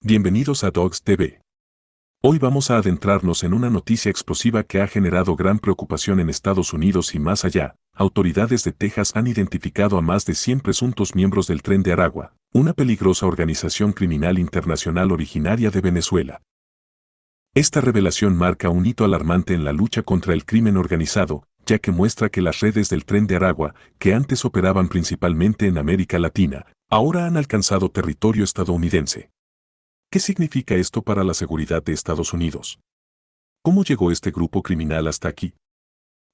Bienvenidos a Dogs TV. Hoy vamos a adentrarnos en una noticia explosiva que ha generado gran preocupación en Estados Unidos y más allá. Autoridades de Texas han identificado a más de 100 presuntos miembros del Tren de Aragua, una peligrosa organización criminal internacional originaria de Venezuela. Esta revelación marca un hito alarmante en la lucha contra el crimen organizado, ya que muestra que las redes del Tren de Aragua, que antes operaban principalmente en América Latina, ahora han alcanzado territorio estadounidense. ¿Qué significa esto para la seguridad de Estados Unidos? ¿Cómo llegó este grupo criminal hasta aquí?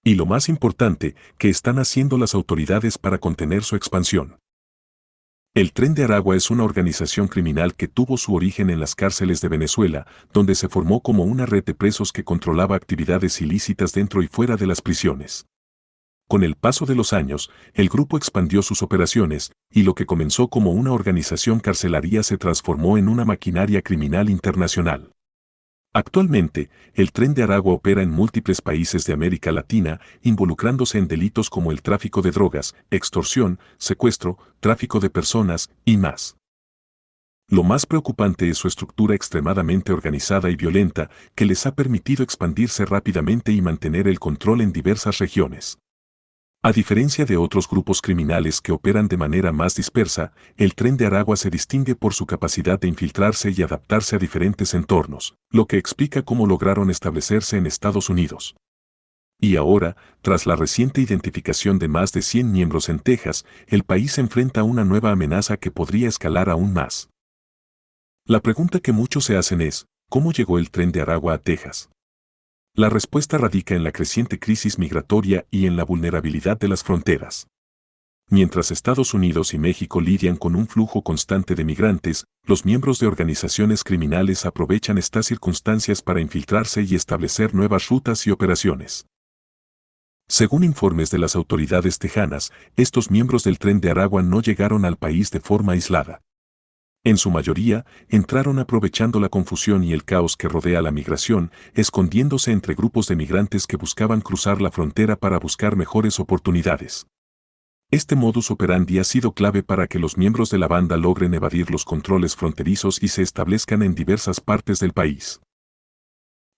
Y lo más importante, ¿qué están haciendo las autoridades para contener su expansión? El Tren de Aragua es una organización criminal que tuvo su origen en las cárceles de Venezuela, donde se formó como una red de presos que controlaba actividades ilícitas dentro y fuera de las prisiones. Con el paso de los años, el grupo expandió sus operaciones, y lo que comenzó como una organización carcelaria se transformó en una maquinaria criminal internacional. Actualmente, el Tren de Aragua opera en múltiples países de América Latina, involucrándose en delitos como el tráfico de drogas, extorsión, secuestro, tráfico de personas, y más. Lo más preocupante es su estructura extremadamente organizada y violenta, que les ha permitido expandirse rápidamente y mantener el control en diversas regiones. A diferencia de otros grupos criminales que operan de manera más dispersa, el Tren de Aragua se distingue por su capacidad de infiltrarse y adaptarse a diferentes entornos, lo que explica cómo lograron establecerse en Estados Unidos. Y ahora, tras la reciente identificación de más de 100 miembros en Texas, el país enfrenta una nueva amenaza que podría escalar aún más. La pregunta que muchos se hacen es, ¿cómo llegó el Tren de Aragua a Texas? La respuesta radica en la creciente crisis migratoria y en la vulnerabilidad de las fronteras. Mientras Estados Unidos y México lidian con un flujo constante de migrantes, los miembros de organizaciones criminales aprovechan estas circunstancias para infiltrarse y establecer nuevas rutas y operaciones. Según informes de las autoridades tejanas, estos miembros del Tren de Aragua no llegaron al país de forma aislada. En su mayoría, entraron aprovechando la confusión y el caos que rodea la migración, escondiéndose entre grupos de migrantes que buscaban cruzar la frontera para buscar mejores oportunidades. Este modus operandi ha sido clave para que los miembros de la banda logren evadir los controles fronterizos y se establezcan en diversas partes del país.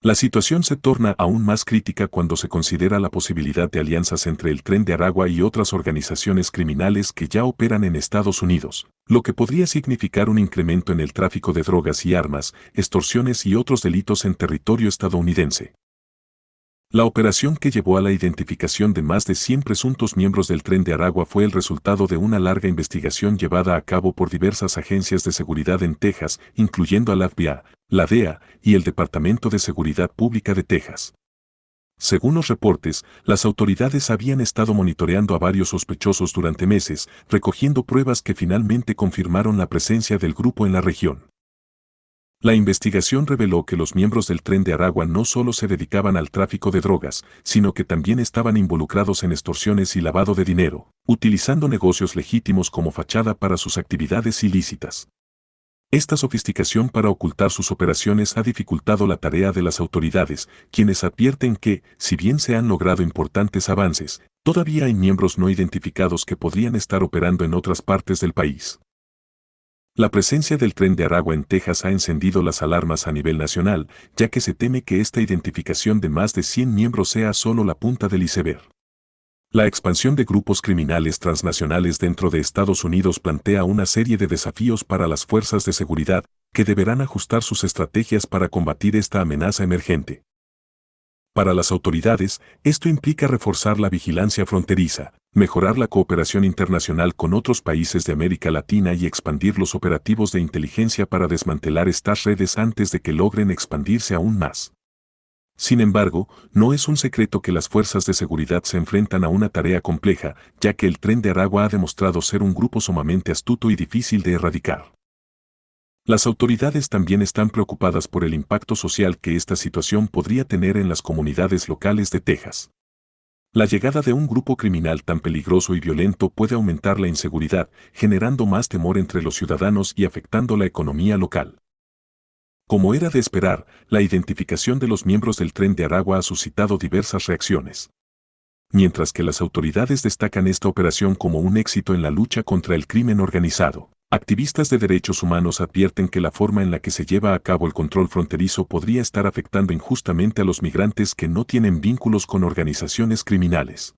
La situación se torna aún más crítica cuando se considera la posibilidad de alianzas entre el Tren de Aragua y otras organizaciones criminales que ya operan en Estados Unidos, lo que podría significar un incremento en el tráfico de drogas y armas, extorsiones y otros delitos en territorio estadounidense. La operación que llevó a la identificación de más de 100 presuntos miembros del Tren de Aragua fue el resultado de una larga investigación llevada a cabo por diversas agencias de seguridad en Texas, incluyendo a la FBI, la DEA y el Departamento de Seguridad Pública de Texas. Según los reportes, las autoridades habían estado monitoreando a varios sospechosos durante meses, recogiendo pruebas que finalmente confirmaron la presencia del grupo en la región. La investigación reveló que los miembros del Tren de Aragua no solo se dedicaban al tráfico de drogas, sino que también estaban involucrados en extorsiones y lavado de dinero, utilizando negocios legítimos como fachada para sus actividades ilícitas. Esta sofisticación para ocultar sus operaciones ha dificultado la tarea de las autoridades, quienes advierten que, si bien se han logrado importantes avances, todavía hay miembros no identificados que podrían estar operando en otras partes del país. La presencia del Tren de Aragua en Texas ha encendido las alarmas a nivel nacional, ya que se teme que esta identificación de más de 100 miembros sea solo la punta del iceberg. La expansión de grupos criminales transnacionales dentro de Estados Unidos plantea una serie de desafíos para las fuerzas de seguridad, que deberán ajustar sus estrategias para combatir esta amenaza emergente. Para las autoridades, esto implica reforzar la vigilancia fronteriza, mejorar la cooperación internacional con otros países de América Latina y expandir los operativos de inteligencia para desmantelar estas redes antes de que logren expandirse aún más. Sin embargo, no es un secreto que las fuerzas de seguridad se enfrentan a una tarea compleja, ya que el Tren de Aragua ha demostrado ser un grupo sumamente astuto y difícil de erradicar. Las autoridades también están preocupadas por el impacto social que esta situación podría tener en las comunidades locales de Texas. La llegada de un grupo criminal tan peligroso y violento puede aumentar la inseguridad, generando más temor entre los ciudadanos y afectando la economía local. Como era de esperar, la identificación de los miembros del Tren de Aragua ha suscitado diversas reacciones. Mientras que las autoridades destacan esta operación como un éxito en la lucha contra el crimen organizado, Activistas de derechos humanos advierten que la forma en la que se lleva a cabo el control fronterizo podría estar afectando injustamente a los migrantes que no tienen vínculos con organizaciones criminales.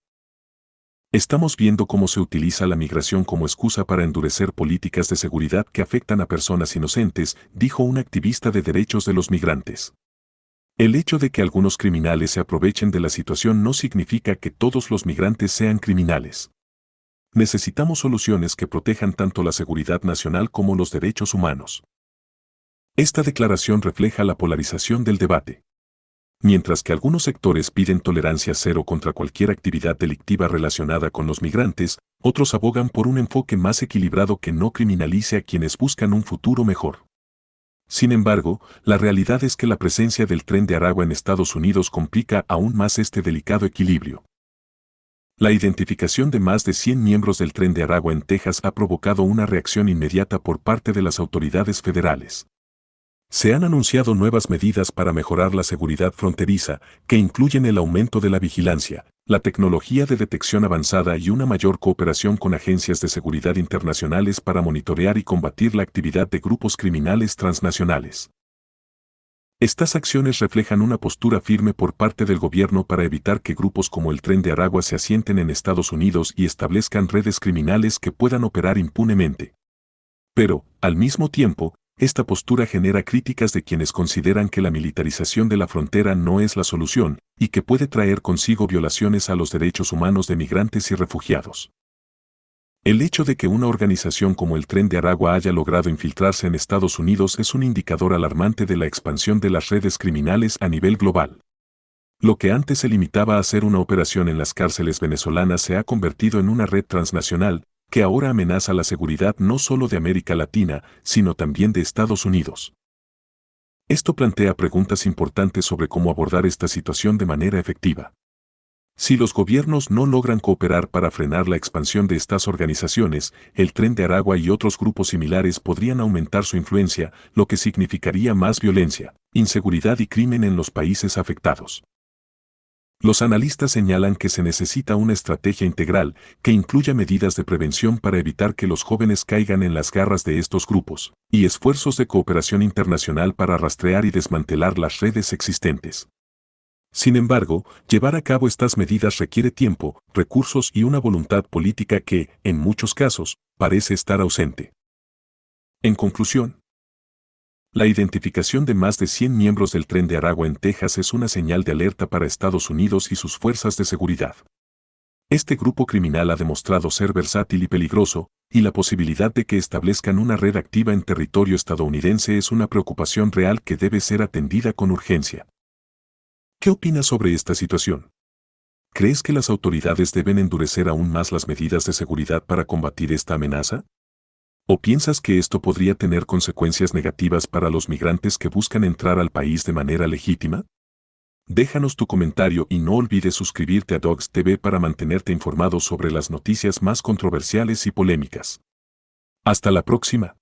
Estamos viendo cómo se utiliza la migración como excusa para endurecer políticas de seguridad que afectan a personas inocentes, dijo un activista de derechos de los migrantes. El hecho de que algunos criminales se aprovechen de la situación no significa que todos los migrantes sean criminales. Necesitamos soluciones que protejan tanto la seguridad nacional como los derechos humanos. Esta declaración refleja la polarización del debate. Mientras que algunos sectores piden tolerancia cero contra cualquier actividad delictiva relacionada con los migrantes, otros abogan por un enfoque más equilibrado que no criminalice a quienes buscan un futuro mejor. Sin embargo, la realidad es que la presencia del Tren de Aragua en Estados Unidos complica aún más este delicado equilibrio. La identificación de más de 100 miembros del Tren de Aragua en Texas ha provocado una reacción inmediata por parte de las autoridades federales. Se han anunciado nuevas medidas para mejorar la seguridad fronteriza, que incluyen el aumento de la vigilancia, la tecnología de detección avanzada y una mayor cooperación con agencias de seguridad internacionales para monitorear y combatir la actividad de grupos criminales transnacionales. Estas acciones reflejan una postura firme por parte del gobierno para evitar que grupos como el Tren de Aragua se asienten en Estados Unidos y establezcan redes criminales que puedan operar impunemente. Pero, al mismo tiempo, esta postura genera críticas de quienes consideran que la militarización de la frontera no es la solución y que puede traer consigo violaciones a los derechos humanos de migrantes y refugiados. El hecho de que una organización como el Tren de Aragua haya logrado infiltrarse en Estados Unidos es un indicador alarmante de la expansión de las redes criminales a nivel global. Lo que antes se limitaba a ser una operación en las cárceles venezolanas se ha convertido en una red transnacional, que ahora amenaza la seguridad no solo de América Latina, sino también de Estados Unidos. Esto plantea preguntas importantes sobre cómo abordar esta situación de manera efectiva. Si los gobiernos no logran cooperar para frenar la expansión de estas organizaciones, el Tren de Aragua y otros grupos similares podrían aumentar su influencia, lo que significaría más violencia, inseguridad y crimen en los países afectados. Los analistas señalan que se necesita una estrategia integral que incluya medidas de prevención para evitar que los jóvenes caigan en las garras de estos grupos, y esfuerzos de cooperación internacional para rastrear y desmantelar las redes existentes. Sin embargo, llevar a cabo estas medidas requiere tiempo, recursos y una voluntad política que, en muchos casos, parece estar ausente. En conclusión, la identificación de más de 100 miembros del Tren de Aragua en Texas es una señal de alerta para Estados Unidos y sus fuerzas de seguridad. Este grupo criminal ha demostrado ser versátil y peligroso, y la posibilidad de que establezcan una red activa en territorio estadounidense es una preocupación real que debe ser atendida con urgencia. ¿Qué opinas sobre esta situación? ¿Crees que las autoridades deben endurecer aún más las medidas de seguridad para combatir esta amenaza? ¿O piensas que esto podría tener consecuencias negativas para los migrantes que buscan entrar al país de manera legítima? Déjanos tu comentario y no olvides suscribirte a Dogs TV para mantenerte informado sobre las noticias más controversiales y polémicas. Hasta la próxima.